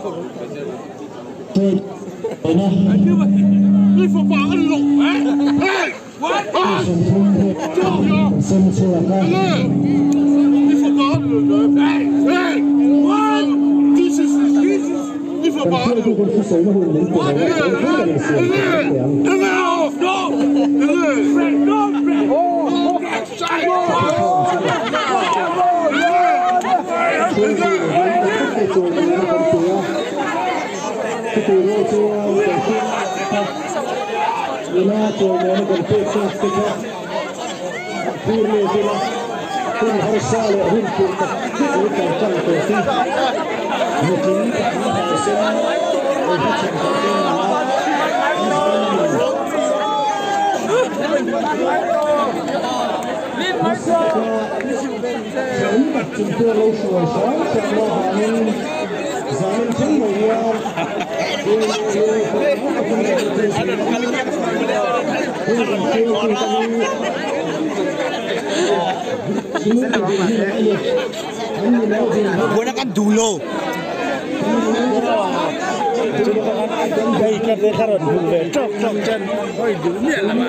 你服白一六哎，我你服白六哎，我你服白六，Gunakan dulo. Đây các cái karon về trọc chân ôi đúng là mà